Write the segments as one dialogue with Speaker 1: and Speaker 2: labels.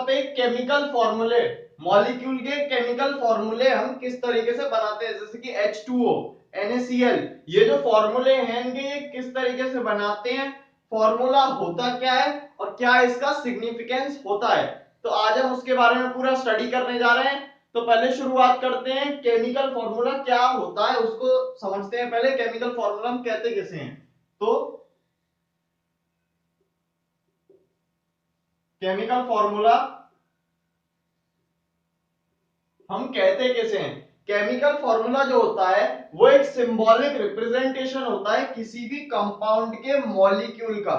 Speaker 1: यहाँ पे केमिकल फॉर्मूले, मॉलिक्यूल के केमिकल फॉर्मूले हम किस तरीके से बनाते हैं, जैसे कि H2O, NaCl, ये जो फॉर्मूले हैं इनके ये किस तरीके से बनाते हैं, फॉर्मूला होता क्या है और क्या इसका सिग्निफिकेंस होता है। तो आज हम उसके बारे में पूरा स्टडी करने जा रहे हैं। तो पहले शुरुआत करते हैं, केमिकल फॉर्मूला क्या होता है उसको समझते हैं। पहले केमिकल फॉर्मूला हम कहते किसे हैं, तो केमिकल फॉर्मूला हम कहते कैसे हैं, केमिकल फॉर्मूला जो होता है वो एक सिंबॉलिक रिप्रेजेंटेशन होता है किसी भी कंपाउंड के मॉलिक्यूल का,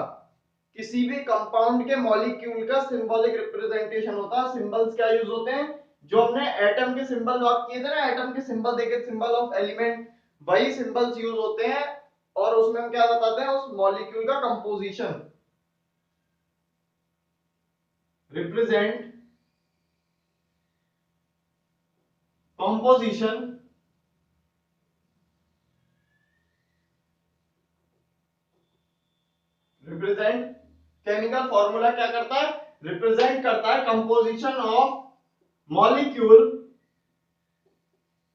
Speaker 1: किसी भी कंपाउंड के मॉलिक्यूल का सिंबॉलिक रिप्रेजेंटेशन होता है। सिंबल्स क्या यूज होते हैं, जो हमने एटम के सिंबल बात किए थे ना, एटम के सिंबल देखे, सिंबल ऑफ एलिमेंट, वही सिंबल्स यूज होते हैं। और उसमें हम क्या बताते हैं, उस मॉलिक्यूल का composition represent, composition represent, chemical formula क्या करता है, रिप्रेजेंट करता है composition of molecule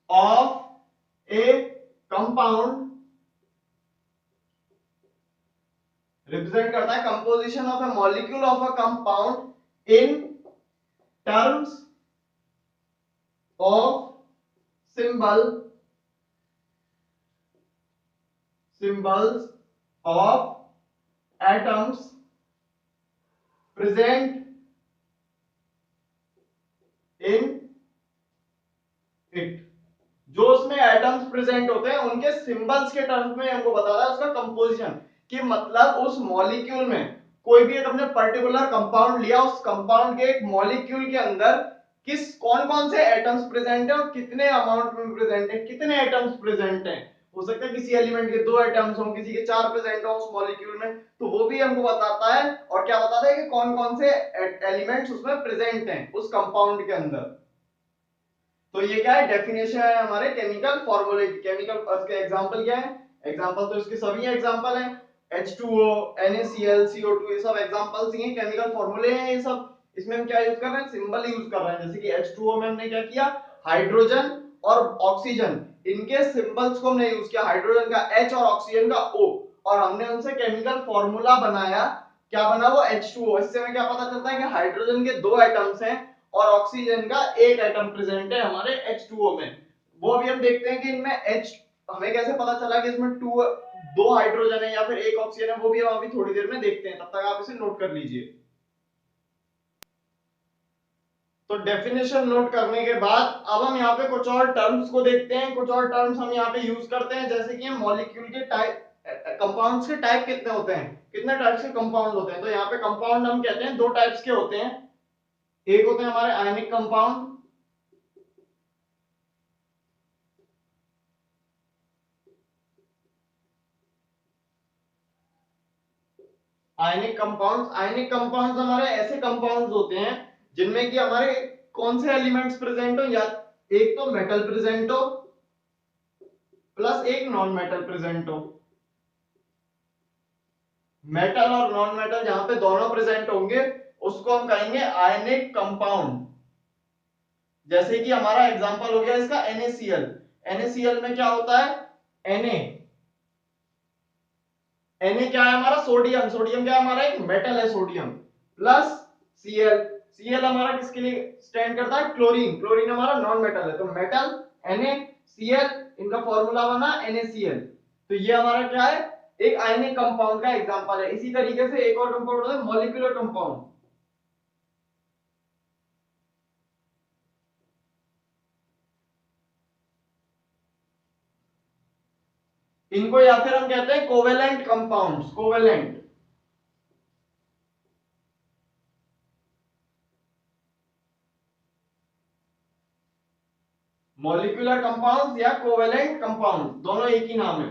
Speaker 1: of A compound, represent करता है composition of A molecule of a compound in terms of symbol, symbols of atoms present in it. जो उसमें atoms present होते हैं उनके सिंबल्स के टर्म्स में हमको बता रहा है उसका कंपोजिशन, कि मतलब उस मॉलिक्यूल में कोई भी एक अपने पर्टिकुलर कंपाउंड लिया, उस कंपाउंड के एक मॉलिक्यूल के अंदर किस कौन कौन से एटम्स प्रेजेंट है और कितने अमाउंट में प्रेजेंट है, कितने एटम्स प्रेजेंट हैं। हो सकता है किसी एलिमेंट के 2 एटम्स हो, किसी के 4 प्रेजेंट हो उस मॉलिक्यूल में, तो वो भी हमको बताता है। और क्या बताता है कि कौन कौन से एलिमेंट्स उसमें प्रेजेंट हैं उस कंपाउंड के अंदर। तो ये क्या है, डेफिनेशन है हमारे केमिकल फॉर्मूले की। केमिकल उसके एग्जांपल क्या है, एग्जांपल तो इसके सभी एग्जांपल हैं, H2O, NaCl, CO2, ये सब एग्जांपल्स ही हैं, केमिकल फॉर्मूले हैं ये सब। इसमें हम क्या यूज कर रहे हैं, सिंबल यूज कर रहे हैं। जैसे कि H2O में हमने क्या किया, हाइड्रोजन और ऑक्सीजन, इनके सिंबल्स को हमने यूज किया, हाइड्रोजन का H और ऑक्सीजन का O, और हमने उनसे केमिकल फॉर्मूला बनाया। क्या बना वो, H2O। इससे हमें क्या पता चलता है कि हाइड्रोजन के 2 एटम्स हैं और ऑक्सीजन का 1 एटम प्रेजेंट है हमारे H2O में। वो अभी हम देखते हैं कि इनमें H, हमें कैसे पता चला कि इसमें 2 हाइड्रोजन है या फिर 1 ऑक्सीजन है, वो भी हम अभी थोड़ी देर में देखते हैं, तब तक आप इसे नोट कर लीजिए। तो डेफिनेशन नोट करने के बाद अब हम यहाँ पे कुछ और टर्म्स को देखते हैं, कुछ और टर्म्स हम यहाँ पे यूज करते हैं। जैसे कि मॉलिक्यूल के टाइप, कंपाउंड्स के टाइप कितने होते हैं, कितने टाइप्स के कंपाउंड होते हैं। तो यहाँ पे कंपाउंड हम कहते हैं 2 टाइप्स के होते हैं। एक होते हैं हमारे ionic compound, ionic compounds, ionic compounds हमारे ऐसे कंपाउंड्स होते हैं जिनमें कि हमारे कौन से एलिमेंट्स प्रेजेंट हो, या एक तो मेटल प्रेजेंट हो प्लस एक नॉन मेटल प्रेजेंट हो। मेटल और नॉन मेटल जहां पे दोनों प्रेजेंट होंगे उसको हम कहेंगे आयनिक कंपाउंड। जैसे कि हमारा एग्जांपल हो गया इसका NaCl। NaCl में क्या होता है, Na, Na क्या है हमारा, सोडियम, सोडियम क्या है हमारा, एक मेटल है सोडियम, प्लस Cl, Cl हमारा किसके लिए स्टैंड करता है, क्लोरीन, क्लोरीन हमारा नॉन मेटल है। तो मेटल NaCl, इनका फॉर्मूला बना NaCl। तो ये हमारा क्या है, एक आयनिक कंपाउंड का एग्जांपल है। इसी तरीके से एक और कंपाउंड होता है मॉलिक्यूलर कंपाउंड। इनको या फिर हम कहते हैं covalent compounds, covalent, molecular compounds या कोवेलेंट कंपाउंड, दोनों एक ही नाम है।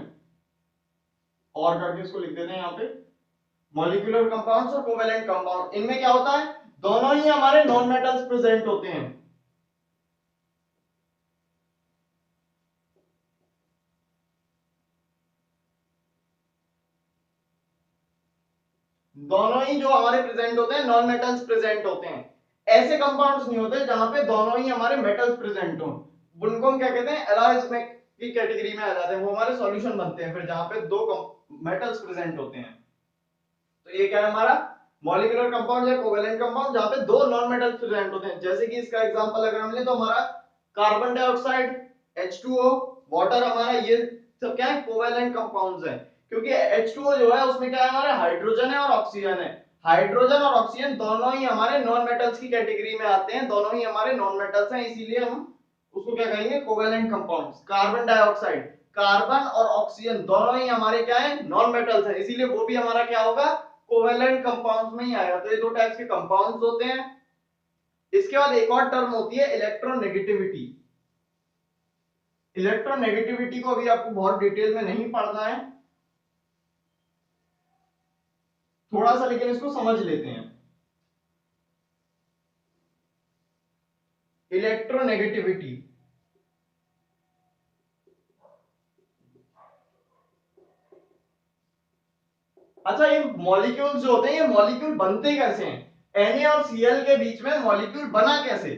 Speaker 1: और करके इसको लिख देते हैं यहाँ पे, मॉलिक्यूलर कंपाउंड्स और कोवेलेंट कंपाउंड। इनमें क्या होता है, दोनों ही हमारे नॉन मेटल्स प्रेजेंट होते हैं। दोनों ही जो हमारे प्रेजेंट होते हैं नॉन मेटल्स प्रेजेंट होते हैं। ऐसे कंपाउंड्स नहीं होते जहां पे दोनों ही हमारे मेटल्स प्रेजेंट हो, उनको हम क्या कहते हैं, एलॉयज में की कैटेगरी में आ जाते हैं, वो हमारे सॉल्यूशन बनते हैं फिर जहां पे दो मेटल्स प्रेजेंट होते हैं। तो ये क्या है हमारा मॉलिक्यूलर कंपाउंड या कोवेलेंट कंपाउंड जहां पे दो नॉन मेटल्स प्रेजेंट होते हैं। जैसे कि इसका एग्जांपल अगर हम ले तो हमारा कार्बन डाइऑक्साइड H2O, वाटर हमारा, ये सब क्या है कोवेलेंट कंपाउंड्स हैं, क्योंकि H2O जो है उसमें क्या है हमारे हाइड्रोजन है और ऑक्सीजन है। हाइड्रोजन और ऑक्सीजन दोनों ही हमारे नॉन मेटल्स की कैटेगरी में आते हैं, दोनों ही हमारे नॉन मेटल्स हैं, इसीलिए हम उसको क्या कहेंगे covalent compounds. Carbon dioxide, carbon और ऑक्सीजन दोनों ही हमारे क्या है नॉन मेटल्स हैं, इसीलिए वो भी हमारा क्या होगा कोवेलेंट कंपाउंड्स में ही आएगा। तो ये दो टाइप्स के कंपाउंड्स होते हैं। इसके बाद एक और टर्म होती है इलेक्ट्रोनेगेटिविटी। इलेक्ट्रोनेगेटिविटी को अभी आपको बहुत डिटेल में नहीं पढ़ना है, थोड़ा सा लेकिन इसको समझ लेते हैं। इलेक्ट्रोनेगेटिविटी, अच्छा ये मॉलिक्यूल्स जो होते हैं ये मॉलिक्यूल बनते कैसे हैं, Na और Cl के बीच में मॉलिक्यूल बना कैसे।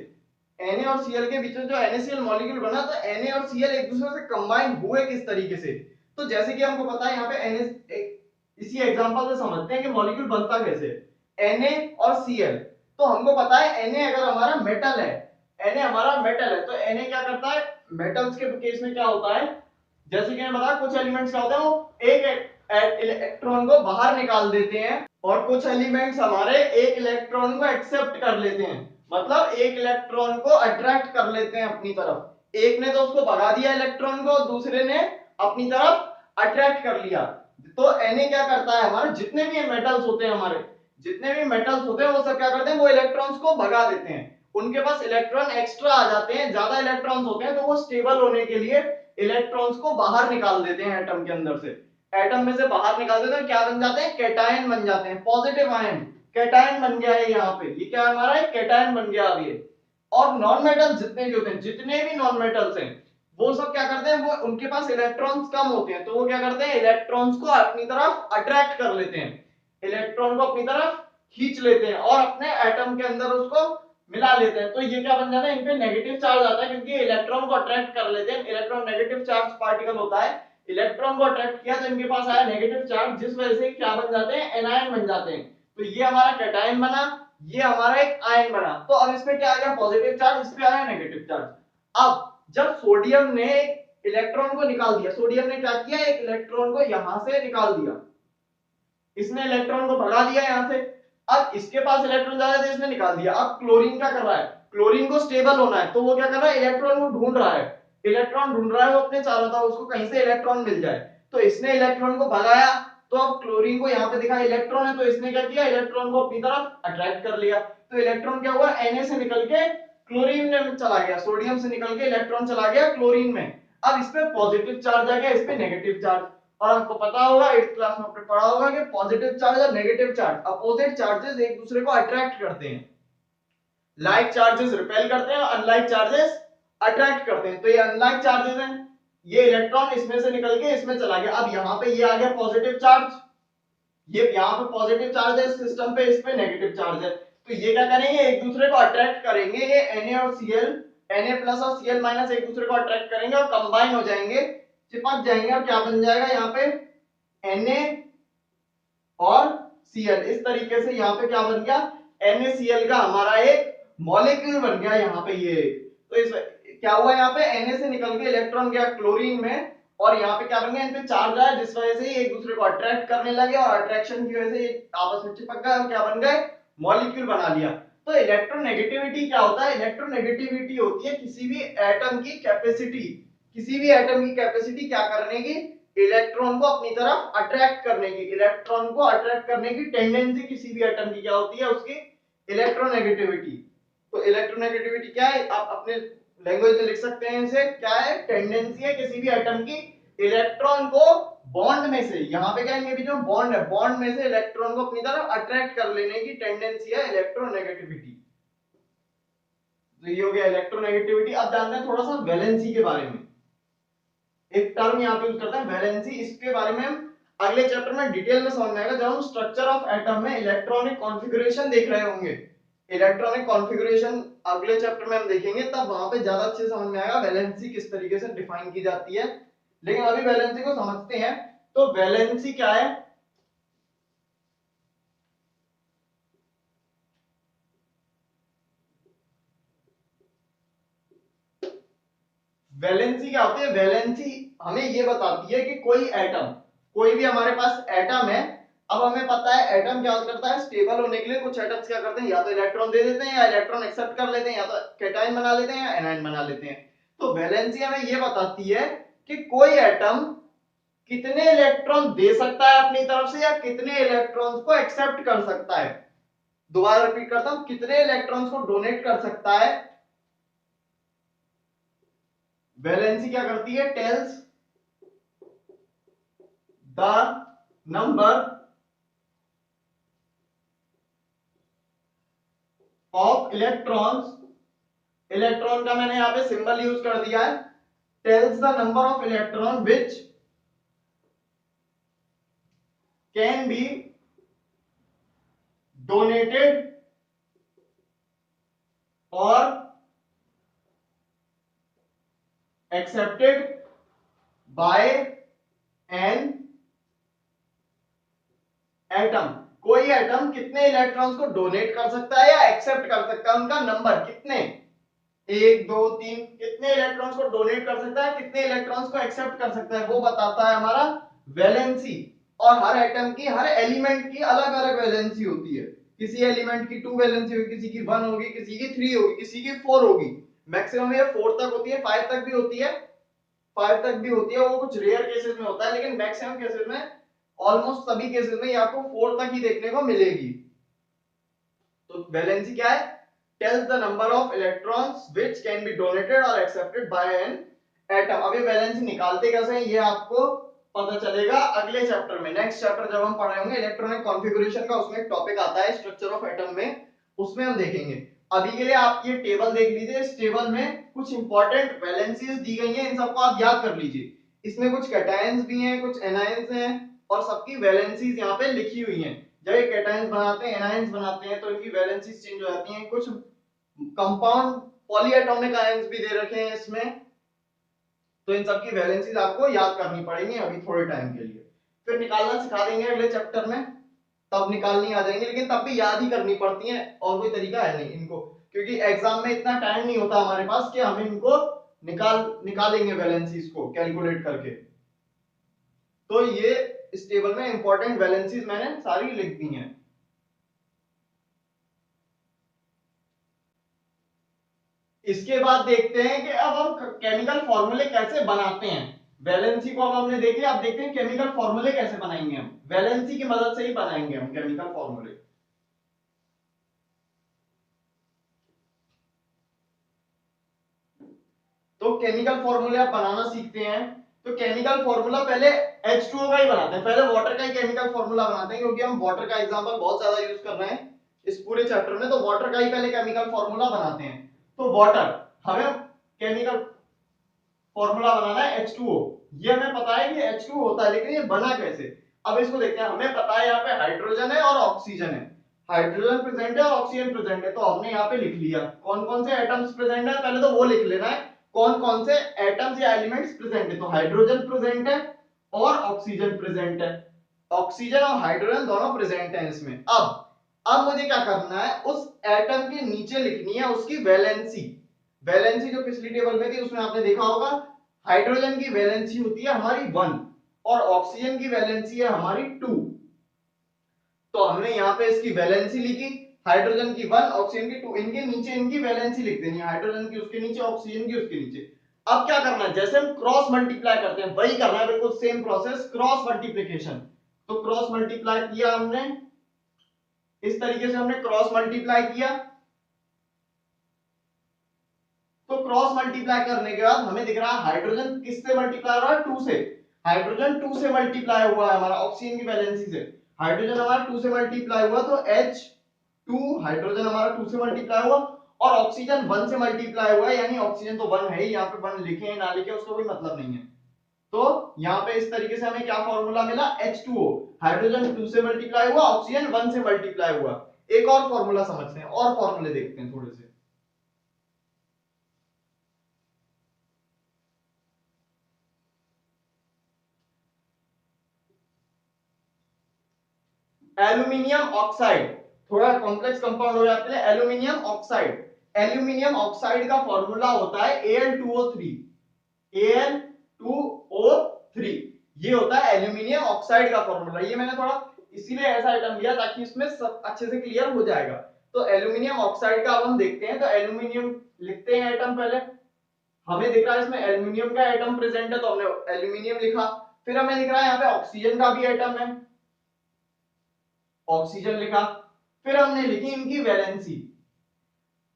Speaker 1: Na और Cl के बीच में जो NaCl मॉलिक्यूल बना तो Na और Cl एक दूसरे से कंबाइन हुए किस तरीके से। तो जैसे कि हमको पता है यहाँ पे इसी एग्जांपल से समझते हैं कि मॉलिक्यूल बनता कैसे। Na और Cl, तो हमको पता है Na अगर हमारा मेटल है, Na हमारा मेटल है, तो Na क्या करता है, मेटल्स के केस में क्या होता है, जैसे कि मैंने बताया कुछ एलिमेंट्स क्या होते हैं वो एक इलेक्ट्रॉन को बाहर निकाल देते हैं और कुछ एलिमेंट्स हमारे एक इलेक्ट्रॉन को एक्सेप्ट कर लेते हैं, मतलब एक इलेक्ट्रॉन को अट्रैक्ट कर लेते हैं अपनी तरफ। एक ने तो उसको भगा दिया इलेक्ट्रॉन को, दूसरे ने अपनी तरफ अट्रैक्ट कर लिया। तो Na क्या करता है, हमारे जितने भी मेटल्स होते हैं, हमारे जितने भी मेटल्स होते हैं वो सब क्या करते हैं, वो इलेक्ट्रॉन्स को भगा देते हैं, उनके पास इलेक्ट्रॉन एक्स्ट्रा आ जाते हैं, ज्यादा इलेक्ट्रॉन्स होते हैं, तो वो स्टेबल होने के लिए इलेक्ट्रॉन्स को बाहर निकाल देते हैं एटम के अंदर से। एटम में से बाहर निकाल देते हैं, क्या बन जाते हैं, कैटायन बन जाते हैं, पॉजिटिव आयन, कैटायन बन गया है यहाँ पे, ये क्या है हमारा कैटायन बन गया अब ये। और नॉन मेटल जितने भी होते हैं, जितने भी नॉन मेटल्स हैं, वो सब क्या करते हैं, वो उनके पास इलेक्ट्रॉन्स कम होते हैं, तो वो क्या करते हैं इलेक्ट्रॉन्स को अपनी तरफ अट्रैक्ट कर लेते हैं, इलेक्ट्रॉन को अपनी तरफ खींच लेते हैं और अपने एटम के अंदर उसको मिला लेते हैं। तो ये क्या बन जाता है, इन पे नेगेटिव चार्ज आता है, क्योंकि इलेक्ट्रॉन को अट्रैक्ट कर लेते हैं, इलेक्ट्रॉन नेगेटिव चार्ज पार्टिकल होता है, इलेक्ट्रॉन को अट्रैक्ट किया तो इनके पास आया नेगेटिव चार्ज, जिस वजह से क्या बन जाते हैं, एनायन बन जाते हैं। तो ये हमारा कैटायन बना, ये हमारा एक आयन बना। तो अब इसमें क्या आ गया पॉजिटिव चार्ज, इस पे आया नेगेटिव चार्ज। अब जब सोडियम ने इलेक्ट्रॉन को निकाल दिया, सोडियम ने क्या किया, एक इलेक्ट्रॉन को यहां से निकाल दिया, इसने इलेक्ट्रॉन को भगा दिया यहां से। अब इसके पास इलेक्ट्रॉन ज्यादा थे, इसने निकाल दिया। अब क्लोरीन क्या कर रहा है, क्लोरीन को स्टेबल होना है, तो वो क्या कर रहा है, इलेक्ट्रॉन को ढूंढ रहा है, इलेक्ट्रॉन ढूंढ रहा है वो अपने चारों तरफ, उसको कहीं से इलेक्ट्रॉन मिल जाए। तो इसने इलेक्ट्रॉन को भगाया, तो अब क्लोरीन को यहाँ पे दिखा इलेक्ट्रॉन है, तो इसने क्या किया, इलेक्ट्रॉन को अपनी तरफ अट्रैक्ट कर लिया। तो इलेक्ट्रॉन क्या हुआ, Na से निकल के क्लोरीन में चला गया, सोडियम से निकल के इलेक्ट्रॉन चला गया क्लोरीन में। अब इस पे पॉजिटिव चार्ज आ गया, इस पे नेगेटिव चार्ज। और आपको पता होगा 8th क्लास में आपने पढ़ा होगा कि पॉजिटिव चार्ज और नेगेटिव चार्ज अपोजिट चार्जेस एक दूसरे को अट्रैक्ट करते हैं, लाइक चार्जेस रिपेल करते हैं और अनलाइक चार्जेस अट्रैक्ट करते हैं। तो ये अनलाइक चार्जेस हैं, ये इलेक्ट्रॉन इसमें से निकल के इसमें चला गया। अब यहाँ पे ये आ गया पॉजिटिव चार्ज, ये यहाँ पे पॉजिटिव चार्ज है सिस्टम पे, इस पे नेगेटिव चार्ज है, तो ये क्या करेंगे, एक दूसरे को अट्रैक्ट करेंगे, ये Na और Cl, Na प्लस और Cl माइनस एक दूसरे को अट्रैक्ट करेंगे और कंबाइन हो जाएंगे, चिपक जाएंगे, और क्या बन जाएगा यहाँ पे Na और Cl। इस तरीके से यहाँ पे क्या बन गया, NaCl का हमारा एक मॉलिक्यूल बन गया यहाँ पे ये। तो इस क्या हुआ, यहाँ पे Na से निकल के इलेक्ट्रॉन गया क्लोरीन में, और यहाँ पे क्या बन गया, इन पे चार्ज आया, जिस वजह से ये एक दूसरे को अट्रैक्ट करने लगे, और अट्रैक्शन की वजह से ये आपस में चिपक गए और क्या बन गए, मॉलिक्यूल बना लिया। तो इलेक्ट्रोनेगेटिविटी क्या होता है, इलेक्ट्रोनेगेटिविटी होती है किसी भी एटम की कैपेसिटी, किसी भी एटम की कैपेसिटी क्या करने की, इलेक्ट्रॉन को अपनी तरफ अट्रैक्ट करने की, इलेक्ट्रॉन को अट्रैक्ट करने की टेंडेंसी किसी भी एटम की क्या होती है, उसकी इलेक्ट्रोनेगेटिविटी। तो इलेक्ट्रोनेगेटिविटी क्या है, आप अपने लैंग्वेज में लिख सकते हैं इसे, क्या है, टेंडेंसी है किसी भी एटम की इलेक्ट्रॉन को बॉन्ड में से, यहाँ पे क्या इनके बीच में बॉन्ड है, बॉन्ड में से इलेक्ट्रॉन को अपनी तरफ अट्रैक्ट कर लेने की टेंडेंसी है इलेक्ट्रोनेगेटिविटी। तो ये हो गया इलेक्ट्रोनेगेटिविटी। अब जानते हैं थोड़ा सा वैलेंसी के बारे में, एक टर्म यहाँ पे यूज करते हैं वैलेंसी, इसके बारे में हम अगले चैप्टर में डिटेल में समझ में आएगा, जब हम स्ट्रक्चर ऑफ एटम में इलेक्ट्रॉनिक कॉन्फ़िगरेशन देख रहे होंगे, इलेक्ट्रॉनिक कॉन्फ़िगरेशन अगले चैप्टर में हम देखेंगे, तब वहां पे ज्यादा अच्छे से समझ में आएगा वैलेंसी किस तरीके से डिफाइन की जाती है। लेकिन अभी वैलेंसी को समझते हैं। तो वैलेंसी क्या है? वैलेंसी क्या होती है? वैलेंसी हमें ये बताती है कि कोई एटम, कोई भी हमारे पास एटम है, अब हमें पता है एटम क्या करता है, स्टेबल होने के लिए कुछ एटम्स क्या करते हैं, या तो इलेक्ट्रॉन दे देते हैं या इलेक्ट्रॉन एक्सेप्ट कर लेते हैं, या तो कैटायन बना लेते हैं या एनायन बना लेते हैं। तो वैलेंसी हमें ये बताती है कि कोई एटम कितने इलेक्ट्रॉन दे सकता है अपनी तरफ से या कितने इलेक्ट्रॉन्स को एक्सेप्ट कर सकता है। दोबारा रिपीट करता हूं, कितने इलेक्ट्रॉन्स को डोनेट कर सकता है। वैलेंसी क्या करती है? Tells the number of electrons, electron का मैंने यहां पे सिंबल यूज कर दिया है, tells the number of electron which can be donated और एक्सेप्टेड बाय एन एटम। कोई एटम कितने इलेक्ट्रॉन्स को डोनेट कर सकता है या एक्सेप्ट कर सकता है, उनका नंबर कितने, एक दो तीन, कितने इलेक्ट्रॉन्स को डोनेट कर सकता है, कितने इलेक्ट्रॉन्स को एक्सेप्ट कर सकता है, वो बताता है हमारा वैलेंसी। और हर एटम की, हर एलिमेंट की अलग अलग वैलेंसी होती है। किसी एलिमेंट की 2 वैलेंसी होगी, किसी की 1 होगी, किसी की 3 होगी, किसी की 4 होगी। मैक्सिमम ये 4 तक होती है, 5 तक भी होती है, 5 तक भी होती है, वो कुछ रेयर केसेस में होता है, लेकिन मैक्सिमम केसेस में, ऑलमोस्ट सभी केसेस में आपको 4 तक ही देखने को मिलेगी। तो वैलेंसी क्या है? tells the number of electrons which can be donated or accepted by an atom। अब ये वैलेंसी निकालते कैसे हैं ये आपको पता चलेगा अगले चैप्टर में। नेक्स्ट चैप्टर जब हम पढ़ रहे होंगे इलेक्ट्रॉनिक कॉन्फ़िगरेशन का, उसमें एक टॉपिक आता है स्ट्रक्चर ऑफ एटम में, उसमें हम देखेंगे। अभी के लिए आप ये टेबल देख लीजिए, इस टेबल में कुछ इंपॉर्टेंट वैलेंसीज दी गई हैं, इन सबको आप याद कर लीजिए। इसमें कुछ कैटायंस भी हैं, कुछ एनायंस हैं, और सबकी वैलेंसीज यहाँ पे लिखी हुई हैं। जब ये कैटायंस बनाते हैं, एनायंस बनाते हैं, तो इनकी वैलेंसीज चेंज हो जाती हैं। कुछ कंपाउंड पॉलीएटॉमिक आयंस भी दे रखे हैं इसमें, तो इन सब की वैलेंसीज आपको याद करनी पड़ेंगी अभी थोड़े टाइम के लिए, फिर निकालना सिखा देंगे अगले चैप्टर में, तब निकालनी आ जाएंगी, लेकिन तब भी याद ही करनी पड़ती हैं, और कोई तरीका है नहीं इनको, क्योंकि एग्जाम में इतना टाइम नहीं होता हमारे पास कि हम इनको निकालेंगे वैलेंसीज को कैलकुलेट करके। तो ये इस टेबल में इंपॉर्टेंट वैलेंसीज मैंने सारी लिख दी हैं। इसके बाद देखते हैं कि अब हम केमिकल फॉर्मूले कैसे बनाते हैं। वैलेंसी को अब हमने देख लिया, अब देखते हैं केमिकल फॉर्मूले कैसे बनाएंगे। हम वैलेंसी की मदद से ही बनाएंगे हम केमिकल फॉर्मूले। तो केमिकल फॉर्मूले आप बनाना सीखते हैं। तो केमिकल फॉर्मूला पहले H2O का ही बनाते हैं, पहले वाटर का ही केमिकल फॉर्मूला बनाते हैं, क्योंकि हम वाटर का एग्जांपल बहुत ज्यादा यूज कर रहे हैं इस पूरे चैप्टर में, तो वाटर का ही पहले केमिकल फॉर्मूला बनाते हैं। तो वाटर, हमें केमिकल फॉर्मूला बनाना है H2O। ये हमें पता है कि H2O होता है, लेकिन ये बना कैसे, अब इसको देखते हैं। हमें पता है यहाँ पे हाइड्रोजन है और ऑक्सीजन है, हाइड्रोजन प्रेजेंट है और ऑक्सीजन प्रेजेंट है, तो हमने यहाँ पे लिख लिया कौन कौन से एटम्स प्रेजेंट है, पहले तो वो लिख लेना है कौन कौन से एटम्स या एलिमेंट्स प्रेजेंट है। तो हाइड्रोजन प्रेजेंट है और ऑक्सीजन प्रेजेंट है, ऑक्सीजन और हाइड्रोजन दोनों प्रेजेंट है इसमें। अब मुझे क्या करना है, उस एटम के नीचे लिखनी है उसकी वैलेंसी। वैलेंसी जो पिछली टेबल में थी उसमें आपने देखा होगा, हाइड्रोजन की वैलेंसी होती है हमारी 1 और ऑक्सीजन की वैलेंसी है हमारी 2। तो हमने यहाँ पे इसकी वैलेंसी लिखी, हाइड्रोजन की 1, ऑक्सीजन की 2, इनके नीचे इनकी वैलेंसी लिख देनी है, हाइड्रोजन की उसके नीचे, ऑक्सीजन की उसके नीचे। अब क्या करना है, जैसे हम क्रॉस मल्टीप्लाई करते हैं वही करना है, बिल्कुल सेम प्रोसेस, क्रॉस मल्टीप्लिकेशन। तो क्रॉस मल्टीप्लाई किया हमने, इस तरीके से हमने क्रॉस मल्टीप्लाई किया। तो क्रॉस मल्टीप्लाई करने के बाद हमें दिख रहा है हाइड्रोजन किससे मल्टीप्लाई हो रहा है, 2 से, हाइड्रोजन 2 से मल्टीप्लाई हुआ है हमारा ऑक्सीजन की वैलेंसी से, हाइड्रोजन हमारा 2 से मल्टीप्लाई हुआ, तो H2 हाइड्रोजन हमारा 2 से मल्टीप्लाई हुआ, और ऑक्सीजन 1 से मल्टीप्लाई हुआ है, यानी ऑक्सीजन तो 1 है ही, यहाँ पे 1 लिखे ना लिखे उसका कोई मतलब नहीं है। तो यहाँ पे इस तरीके से हमें क्या फॉर्मूला मिला, H2O, हाइड्रोजन 2 से मल्टीप्लाई हुआ, ऑक्सीजन 1 से मल्टीप्लाई हुआ। एक और फॉर्मूला समझते हैं, और फॉर्मूले देखते हैं थोड़े से। एल्यूमिनियम ऑक्साइड थोड़ा कॉम्प्लेक्स कंपाउंड हो जाते हैं। एल्यूमिनियम ऑक्साइड, एल्यूमिनियम ऑक्साइड का फॉर्मूला होता है Al2O3, Al2O3 ये होता है एल्यूमिनियम ऑक्साइड का फॉर्मूला। ये मैंने थोड़ा इसीलिए ऐसा आइटम लिया ताकि इसमें सब अच्छे से क्लियर हो जाएगा। तो एल्यूमिनियम ऑक्साइड का अब हम देखते हैं। तो एल्यूमिनियम लिखते हैं एटम, पहले हमें दिख रहा है इसमें एल्यूमिनियम का एटम प्रेजेंट है तो हमने एल्यूमिनियम लिखा। फिर हमें दिख रहा है यहाँ पे ऑक्सीजन का भी एटम है, ऑक्सीजन लिखा। फिर हमने लिखी इनकी वैलेंसी।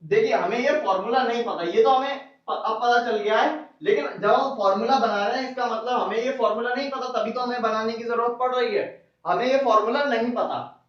Speaker 1: देखिए हमें ये फॉर्मूला नहीं पता, ये तो हमें अब पता चल गया है, लेकिन जब हम फॉर्मूला बना रहे हैं इसका मतलब हमें ये फॉर्मूला नहीं पता, तभी तो हमें बनाने की जरूरत पड़ रही है। हमें ये फॉर्मूला नहीं पता,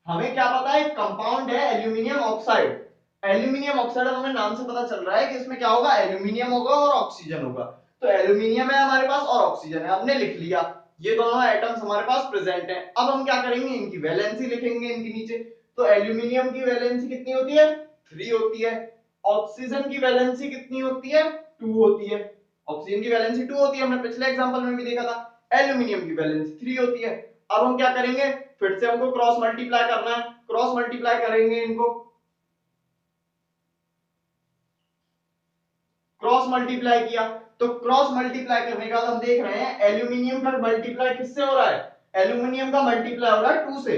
Speaker 1: हमें क्या पता है कंपाउंड है एल्यूमिनियम ऑक्साइड। एल्यूमिनियम ऑक्साइड हमें नाम से पता चल रहा है कि इसमें क्या होगा, एल्यूमिनियम होगा और ऑक्सीजन होगा। तो एल्यूमिनियम है हमारे पास और ऑक्सीजन है, हमने लिख लिया। ये दोनों एटम्स हमारे पास प्रेजेंट हैं। अब हम क्या करेंगे, इनकी वैलेंसी लिखेंगे इनके नीचे। तो एल्यूमिनियम की वैलेंसी कितनी होती है, 3 होती है। ऑक्सीजन की वैलेंसी कितनी होती है, 2 होती है। ऑक्सीजन की वैलेंसी 2 होती है, हमने पिछले एग्जांपल में भी देखा था। एल्यूमिनियम की वैलेंसी 3 होती है। अब हम क्या करेंगे, फिर से हमको क्रॉस मल्टीप्लाई करना है। क्रॉस मल्टीप्लाई करेंगे इनको, क्रॉस मल्टीप्लाई किया तो क्रॉस मल्टीप्लाई करने के बाद हम देख रहे हैं एल्यूमिनियम का मल्टीप्लाई किससे हो रहा है, एल्यूमिनियम का मल्टीप्लाई हो रहा है 2 से।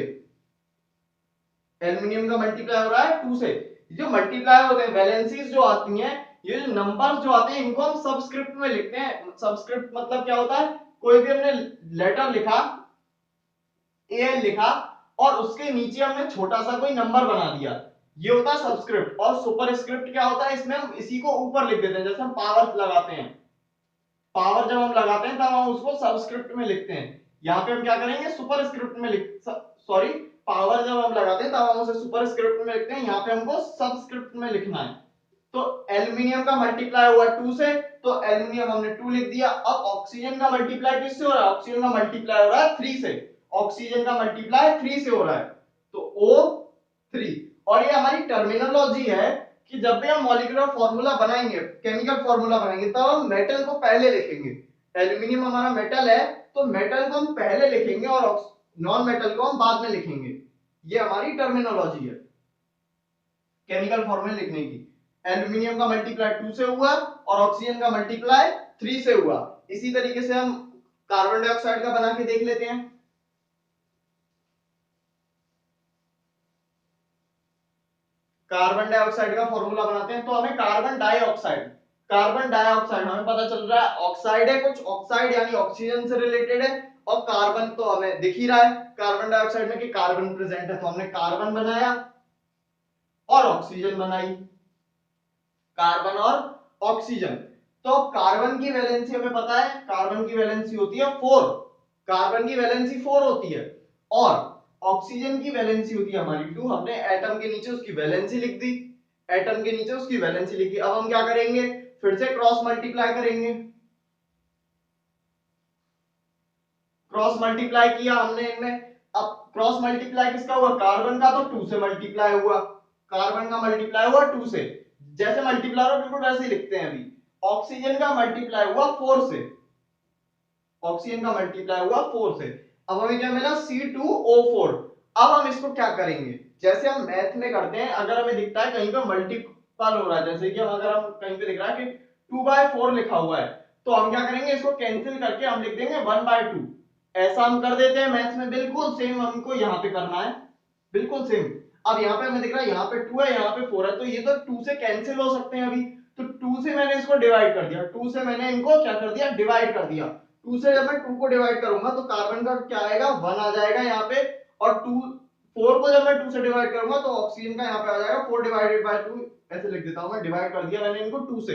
Speaker 1: एल्यूमिनियम का मल्टीप्लाई हो रहा है 2 से। जो मल्टीप्लाई होते हैं वैलेंसीज जो आती हैं, ये जो नंबर जो आते हैं इनको हम सबस्क्रिप्ट में लिखते हैं। सबस्क्रिप्ट मतलब क्या होता है, कोई भी हमने लेटर लिखा, ए लिखा और उसके नीचे हमने छोटा सा कोई नंबर बना दिया, ये होता है सबस्क्रिप्ट। और सुपरस्क्रिप्ट क्या होता है, इसमें हम इसी को ऊपर लिख देते हैं। जैसे हम पावर लगाते हैं, पावर जब हम लगाते हैं तब हम उसको सबस्क्रिप्ट में लिखते हैं। यहाँ पे हम क्या करेंगे, सुपरस्क्रिप्ट में लिख, सॉरी, पावर जब हम लगाते हैं तब हम उसे सुपरस्क्रिप्ट में लिखते हैं, यहाँ पे हमको सबस्क्रिप्ट में लिखना है। तो एल्यूमिनियम का मल्टीप्लाई हुआ 2 से, तो एल्यूमिनियम हमने 2 लिख दिया। अब ऑक्सीजन का मल्टीप्लाई किससे हो रहा है, ऑक्सीजन का मल्टीप्लाई हो रहा है 3 से। ऑक्सीजन का मल्टीप्लाई 3 से हो रहा है, तो O3। और ये हमारी टर्मिनोलॉजी है कि जब भी हम मॉलिक्यूलर फार्मूला बनाएंगे, केमिकल फार्मूला बनाएंगे, तब हम मेटल को पहले लिखेंगे। एल्यूमिनियम हमारा मेटल है तो मेटल को हम पहले लिखेंगे और नॉन मेटल को हम बाद में लिखेंगे। ये हमारी टर्मिनोलॉजी है केमिकल फॉर्मूला लिखने की। एल्यूमिनियम का मल्टीप्लाई 2 से हुआ और ऑक्सीजन का मल्टीप्लाई 3 से हुआ। इसी तरीके से हम कार्बन डाइऑक्साइड का बना के देख लेते हैं। कार्बन डाइऑक्साइड का फॉर्मूला बनाते हैं, तो हमें कार्बन डाइऑक्साइड, कार्बन डाइऑक्साइड हमें पता चल रहा है ऑक्साइड है, कुछ ऑक्साइड यानी ऑक्सीजन से रिलेटेड है, और कार्बन तो हमें दिख ही रहा है कार्बन डाइऑक्साइड में कि कार्बन प्रेजेंट है, तो हमने कार्बन बनाया और ऑक्सीजन बनाई, कार्बन और ऑक्सीजन। तो कार्बन की वैलेंसी हमें पता है, कार्बन की वैलेंसी होती है 4, कार्बन की वैलेंसी 4 होती है, और ऑक्सीजन की वैलेंसी होती है हमारी 2। हमने एटम के नीचे उसकी वैलेंसी लिख दी, एटम के नीचे उसकी वैलेंसी लिखी। अब हम क्या करेंगे, फिर से क्रॉस मल्टीप्लाई करेंगे। क्रॉस मल्टीप्लाई किया हमने इनमें। अब क्रॉस मल्टीप्लाई किसका हुआ, कार्बन का, तो 2 से मल्टीप्लाई हुआ, कार्बन का मल्टीप्लाई हुआ 2 से। जैसे मल्टीप्लाई हो बिल्कुल वैसे ही लिखते हैं अभी। ऑक्सीजन का मल्टीप्लाई हुआ 4 से, ऑक्सीजन का मल्टीप्लाई हुआ 4 से। अब हमें क्या मिला, C2O4। अब हम इसको क्या करेंगे, जैसे हम मैथ में करते हैं, अगर हमें दिखता है कहीं पे मल्टीपल हो रहा है, जैसे कि हम अगर हम कहीं पे दिख रहा है कि 2/4 लिखा हुआ है, तो हम क्या करेंगे, इसको कैंसिल करके हम लिख देंगे 1/2। ऐसा हम कर देते हैं मैथ्स में, बिल्कुल सेम हमको यहाँ पे करना है, बिल्कुल सेम। अब यहाँ पे हमें दिख रहा है यहाँ पे 2 है, यहाँ पे 4 है, तो ये तो 2 से कैंसिल हो सकते हैं अभी। तो 2 से मैंने इसको डिवाइड कर दिया, 2 से मैंने इनको क्या कर दिया, डिवाइड कर दिया। 2 से जब मैं 2 को डिवाइड करूंगा तो कार्बन का क्या आएगा, 1 आ जाएगा यहाँ पे। और 2 4 को जब मैं 2 से डिवाइड करूंगा तो ऑक्सीजन का यहाँ पे आ जाएगा 4 डिवाइडेड बाय 2। ऐसे लिख देता हूं मैं, डिवाइड कर दिया मैंने इनको 2 से।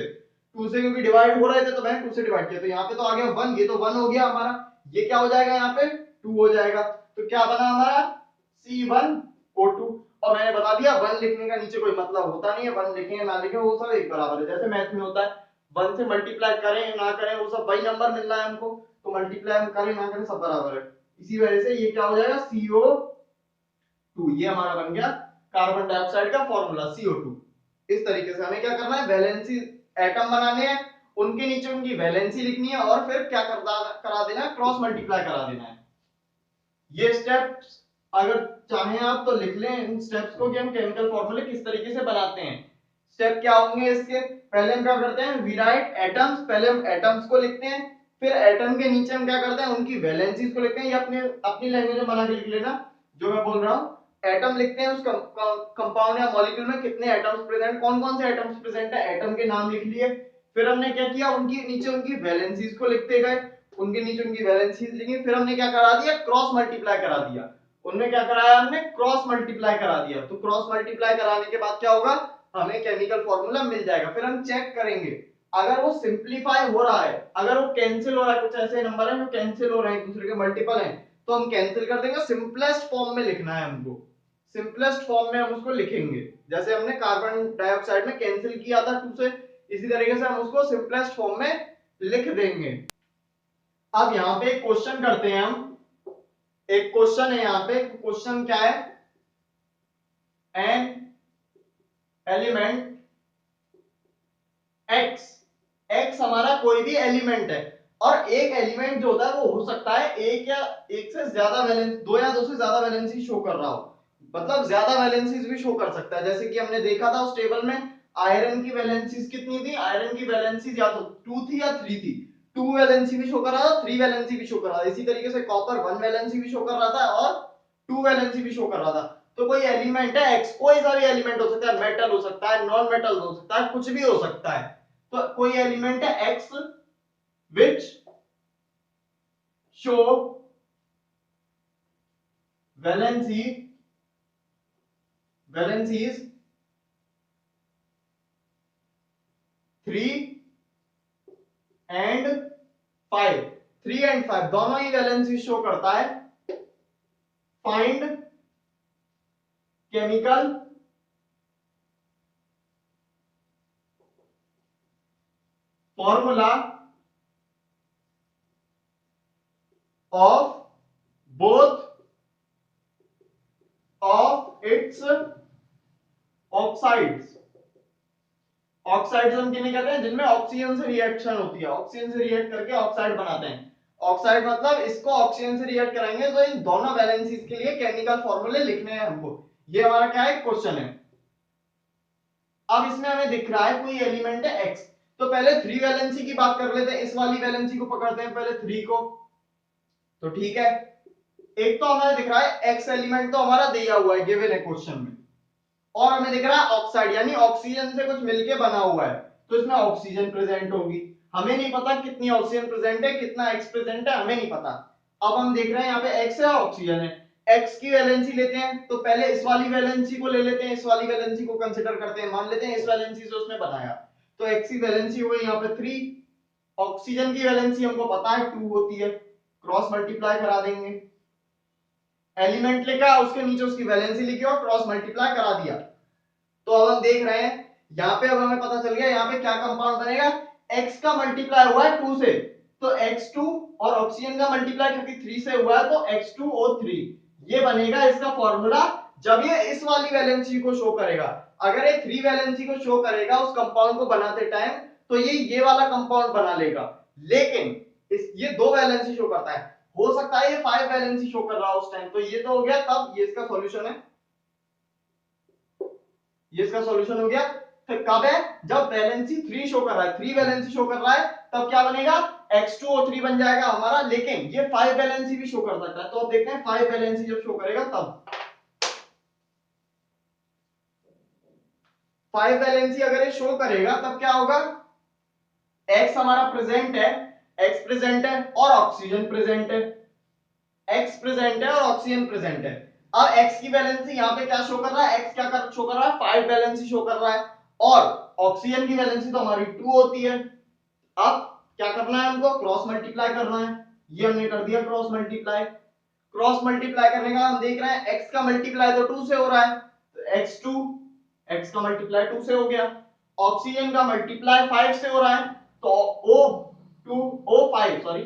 Speaker 1: 2 से क्योंकि डिवाइड हो रहे थे तो मैंने 2 से डिवाइड किया, तो यहाँ पे तो आ गया 1, ये तो 1 हो गया हमारा। ये क्या हो जाएगा, यहाँ पे 2 हो जाएगा। तो क्या बना हमारा, C1O2। और मैंने बता दिया 1 लिखने का नीचे कोई मतलब होता नहीं है, 1 लिखें ना लिखें वो सब एक बराबर है। जैसे मैथ में होता है 1 से मल्टीप्लाई करें ना करें वो सब वही नंबर मिल रहा है हमको, तो मल्टीप्लाई हम करें ना करें सब बराबर है। इसी वजह से ये क्या हो जाएगा, CO टू, ये हमारा बन गया कार्बन डाइऑक्साइड का फॉर्मूला CO2। इस तरीके से हमें क्या करना है, वैलेंसी एटम बनाने हैं, उनके नीचे उनकी वैलेंसी लिखनी है और फिर क्या करा देना है, क्रॉस मल्टीप्लाई करा देना है। ये स्टेप्स अगर चाहें आप तो लिख लें इन स्टेप्स को कि हम केमिकल फॉर्मूले किस तरीके से बनाते हैं। स्टेप क्या होंगे इसके, पहले हम क्या करते हैं, वी राइट एटम्स, पहले हम एटम्स को लिखते हैं, फिर एटम के नीचे हम क्या करते हैं, उनकी वैलेंसीज को लिखते हैं। ये अपने अपनी लैंग्वेज में बना के लिख लेना जो मैं बोल रहा हूँ। एटम लिखते हैं, उस कंपाउंड या मॉलिक्यूल में कितने एटम्स प्रेजेंट, कौन कौन से एटम्स प्रेजेंट है, एटम के नाम लिख लिए। फिर हमने क्या किया, उनकी नीचे उनकी वैलेंसीज को लिखते गए, उनके नीचे उनकी वैलेंसीज लिखी। फिर हमने क्या करा दिया, क्रॉस मल्टीप्लाई करा दिया। उनमें क्या कराया हमने, क्रॉस मल्टीप्लाई करा दिया। तो क्रॉस मल्टीप्लाई कराने के बाद क्या होगा, हमें केमिकल फॉर्मूला मिल जाएगा। फिर हम चेक करेंगे अगर वो सिंप्लीफाई हो रहा है, अगर वो कैंसिल हो रहा है, कुछ ऐसे नंबर हैं जो कैंसिल हो रहे हैं, एक दूसरे के मल्टीपल हैं, तो हम कैंसिल कर देंगे। सिंपलेस्ट फॉर्म में लिखना है हमको, सिंपलेस्ट फॉर्म में हम उसको लिखेंगे। जैसे हमने कार्बन डाइऑक्साइड में कैंसिल किया था 2 से, इसी तरीके से हम उसको सिंपलेस्ट फॉर्म में लिख देंगे। अब यहाँ पे एक क्वेश्चन करते हैं हम, एक क्वेश्चन है यहाँ पे। क्वेश्चन क्या है, एन एलिमेंट एक्स, एक्स हमारा कोई भी एलिमेंट है, और एक एलिमेंट जो होता है वो हो सकता है एक या एक से ज्यादा वैलेंस, दो या दो से ज्यादा वैलेंसी शो कर रहा हो, मतलब ज्यादा वैलेंसीज भी शो कर सकता है। जैसे कि हमने देखा था उस टेबल में, आयरन की वैलेंसीज कितनी थी, आयरन की वैलेंसीज या तो 2 थी या 3 थी। 2 वैलेंसी भी शो कर रहा था, 3 वैलेंसी भी शो कर रहा था। इसी तरीके से कॉपर 1 वैलेंसी भी शो कर रहा था और 2 वैलेंसी भी शो कर रहा था। तो कोई एलिमेंट है एक्स, कोई सा भी एलिमेंट हो सकता है, मेटल हो सकता है, नॉन मेटल हो सकता है, कुछ भी हो सकता है। तो कोई एलिमेंट है x which show valencies 3 and 5, 3 and 5 दोनों ही वैलेंसी शो करता है। Find chemical formula of both of its oxides. Oxides हम किन्हें कहते हैं, जिनमें ऑक्सीजन से रिएक्शन होती है, ऑक्सीजन से रिएक्ट करके ऑक्साइड बनाते हैं। ऑक्साइड मतलब इसको ऑक्सीजन से रिएक्ट कराएंगे, तो इन दोनों वैलेंसीज के लिए केमिकल फॉर्मूले लिखने हैं हमको। ये हमारा क्या है, क्वेश्चन है। अब इसमें हमें दिख रहा है कोई एलिमेंट है एक्स, तो पहले 3 वैलेंसी की बात कर लेते हैं। इस वाली वैलेंसी को पकड़ते हैं पहले 3 को, तो ठीक है। एक तो हमें दिख रहा है एक्स एलिमेंट तो हमारा दिया हुआ है, गिवन है क्वेश्चन में, और हमें दिख रहा है ऑक्साइड यानी ऑक्सीजन से कुछ मिलके बना हुआ है, तो इसमें ऑक्सीजन प्रेजेंट होगी। हमें नहीं पता कितनी ऑक्सीजन प्रेजेंट है, कितना एक्स प्रेजेंट है, हमें नहीं पता। अब हम देख रहे हैं यहाँ पे एक्स है और ऑक्सीजन है। एक्स की वैलेंसी लेते हैं, तो पहले इस वाली वैलेंसी को ले लेते हैं, इस वाली वैलेंसी को कंसीडर करते हैं, मान लेते हैं इस वैलेंसी से उसने बनाया, तो एक्स की वैलेंसी हो गई यहाँ पे 3। ऑक्सीजन की वैलेंसी हमको पता है 2 होती है, क्रॉस मल्टीप्लाई करा देंगे। एलिमेंट लिखा, उसके नीचे उसकी वैलेंसी लिखी और क्रॉस मल्टीप्लाई करा दिया। तो अब हम देख रहे हैं यहाँ पे, अब हमें पता चल गया यहाँ पे क्या कंपाउंड बनेगा। x का मल्टीप्लाई हुआ है 2 से, तो x2, और ऑक्सीजन का मल्टीप्लाई क्योंकि 3 से हुआ है, तो H2O3, ये बनेगा इसका फॉर्मूला। जब ये इस वाली वैलेंसी को शो करेगा, अगर ये 3 वैलेंसी को शो करेगा उस कंपाउंड को बनाते टाइम, तो ये वाला कंपाउंड बना लेगा। लेकिन ये 2 वैलेंसी शो करता है, हो सकता है ये 5 वैलेंसी शो कर रहा हो उस टाइम, तो ये तो हो गया, तब ये इसका सॉल्यूशन है, ये इसका सॉल्यूशन हो गया। फिर कब है, जब वैलेंसी 3 शो कर रहा है, 3 वैलेंसी शो कर रहा है, तब क्या बनेगा, H2O3 बन जाएगा हमारा। लेकिन ये 5 वैलेंसी भी शो कर सकता है, तो अब देखते हैं 5 वैलेंसी जब शो करेगा तब। 5 वैलेंसी अगर ये शो करेगा तब क्या होगा, X हमारा प्रेजेंट है, X प्रेजेंट है और ऑक्सीजन प्रेजेंट है, X प्रेजेंट है और ऑक्सीजन प्रेजेंट है। अब X की वैलेंसी यहाँ पे क्या शो कर रहा है, X क्या शो कर रहा है, 5 वैलेंसी शो कर रहा है, और ऑक्सीजन की वैलेंसी तो हमारी 2 होती है। अब क्या करना है हमको, क्रॉस मल्टीप्लाई करना है। ये हमने कर दिया क्रॉस मल्टीप्लाई। क्रॉस मल्टीप्लाई करने का हम देख रहे हैं x का मल्टीप्लाई तो 2 से हो रहा है, तो x2, x का मल्टीप्लाई 2 से हो गया। ऑक्सीजन का मल्टीप्लाई 5 से हो रहा है, तो O2 O5 sorry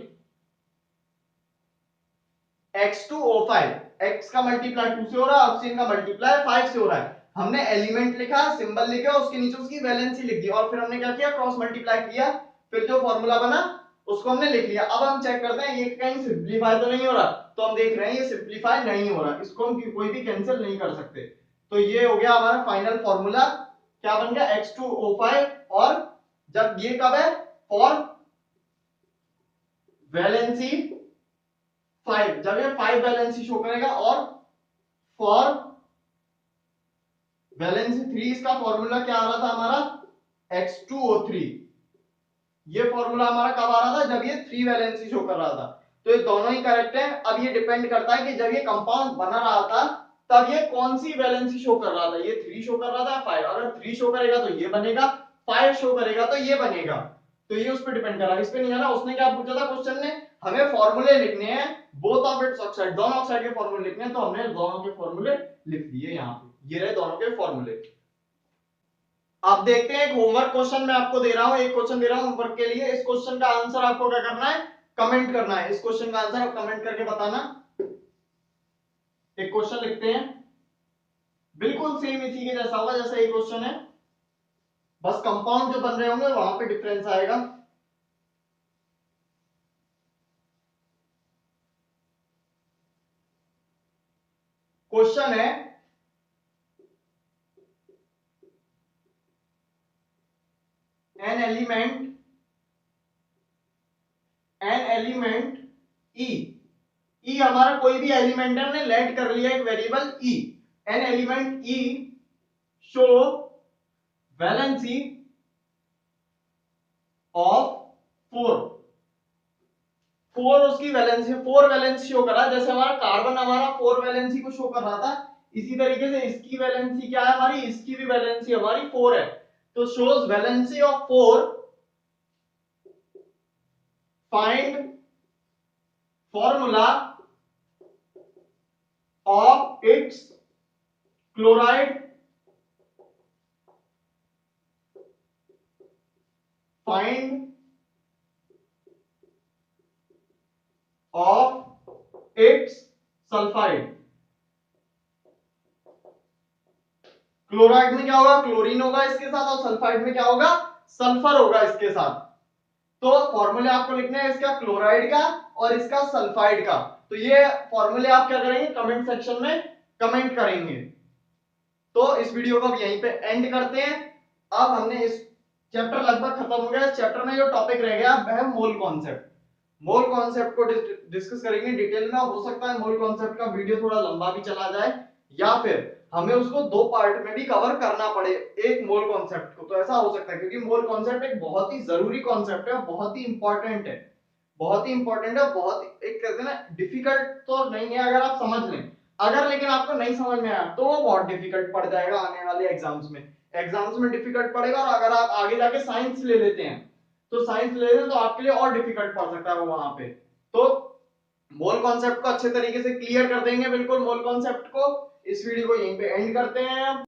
Speaker 1: H2O5, X का मल्टीप्लाई 2 से हो रहा है, ऑक्सीजन का मल्टीप्लाई 5 से हो रहा है। हमने एलिमेंट लिखा, सिंबल लिखा, उसके नीचे उसकी वैलेंसी लिख दी और फिर हमने क्या किया, क्रॉस मल्टीप्लाई किया, फिर जो फॉर्मूला बना उसको हमने लिख लिया। अब हम चेक करते हैं ये कहीं सिंपलीफाई तो नहीं हो रहा, तो हम देख रहे हैं ये सिंपलीफाई नहीं हो रहा, इसको हम कोई भी कैंसिल नहीं कर सकते। तो ये हो गया हमारा फाइनल फॉर्मूला, क्या बन गया, H2O5। और जब ये कब है, फॉर वैलेंसी 5, जब ये 5 वैलेंसी शो करेगा, और फॉर वैलेंसी 3 इसका फॉर्मूला क्या आ रहा था हमारा, H2O3। ये फॉर्मूला हमारा कब आ रहा था, जब ये 3 वैलेंसी शो कर रहा था। तो ये दोनों ही करेक्ट है। अब ये डिपेंड करता है कि जब ये कंपाउंड बना रहा था तब ये कौन सी वैलेंसी शो कर रहा था, ये 3 शो कर रहा था 5, अगर 3 शो करेगा तो ये बनेगा, 5 शो करेगा तो ये बनेगा। तो ये उस पर डिपेंड कर रहा है, इस पे नहीं जाना। उसने क्या पूछा था क्वेश्चन ने, हमें फॉर्मूले लिखने हैं बोथ ऑफ इट्स ऑक्साइड, दोनों ऑक्साइड के फॉर्मूले लिखने हैं, तो हमने दोनों के फॉर्मूले लिख दिए यहाँ पे, ये रहे दोनों के फॉर्मूले। आप देखते हैं एक होमवर्क क्वेश्चन मैं आपको दे रहा हूं, एक क्वेश्चन दे रहा हूं होमवर्क के लिए। इस क्वेश्चन का आंसर आपको क्या करना है, कमेंट करना है। इस क्वेश्चन का आंसर आप कमेंट करके बताना। एक क्वेश्चन लिखते हैं, बिल्कुल सेम इसी के जैसा होगा जैसा ये क्वेश्चन है, बस कंपाउंड जो बन रहे होंगे वहां पे डिफरेंस आएगा। क्वेश्चन है, एन एलिमेंट ई, ई हमारा कोई भी एलिमेंट है, हमने लेट कर लिया एक variable E. An element E show valency of 4, 4 उसकी वैलेंसी, 4 वैलेंसी शो कर रहा है। जैसे हमारा कार्बन हमारा 4 वैलेंसी को शो कर रहा था, इसी तरीके से इसकी वैलेंसी क्या है हमारी, इसकी भी वैलेंसी हमारी 4 है। तो shows valency of 4, find formula of its chloride, find of its sulphide. Chloride में क्या होगा, क्लोरीन होगा इसके साथ, और सल्फाइड में क्या होगा, सल्फर होगा इसके साथ। तो फॉर्मूले आपको लिखने हैं इसका क्लोराइड का और इसका सल्फाइड का। तो ये फॉर्मूले आप क्या करेंगे, कमेंट सेक्शन में कमेंट करेंगे। तो इस वीडियो को अब यहीं पे एंड करते हैं। अब हमने इस चैप्टर लगभग खत्म हो गया। इस चैप्टर में जो टॉपिक रह गया वह है मोल कॉन्सेप्ट। मोल कॉन्सेप्ट को डिस्कस करेंगे डिटेल में। हो सकता है मोल कॉन्सेप्ट का वीडियो थोड़ा लंबा भी चला जाए, या फिर हमें उसको 2 पार्ट में भी कवर करना पड़े एक मोल कॉन्सेप्ट को, तो ऐसा हो सकता है, क्योंकि मोल कॉन्सेप्ट एक बहुत ही जरूरी कॉन्सेप्ट है, बहुत ही इंपॉर्टेंट है, बहुत ही इंपॉर्टेंट है, बहुत एक कहते हैं ना डिफिकल्ट तो नहीं है अगर आप समझ लें। अगर लेकिन आपको नहीं समझ में आया तो वो बहुत डिफिकल्ट पड़ जाएगा आने वाले एग्जाम्स में, डिफिकल्ट पड़ेगा। और अगर आप आगे जाके साइंस ले लेते हैं तो साइंस ले लेते हैं तो आपके लिए और डिफिकल्ट पड़ सकता है वो वहां पे। तो मोल कॉन्सेप्ट को अच्छे तरीके से क्लियर कर देंगे, बिल्कुल मोल कॉन्सेप्ट को। इस वीडियो को यहीं पे एंड करते हैं।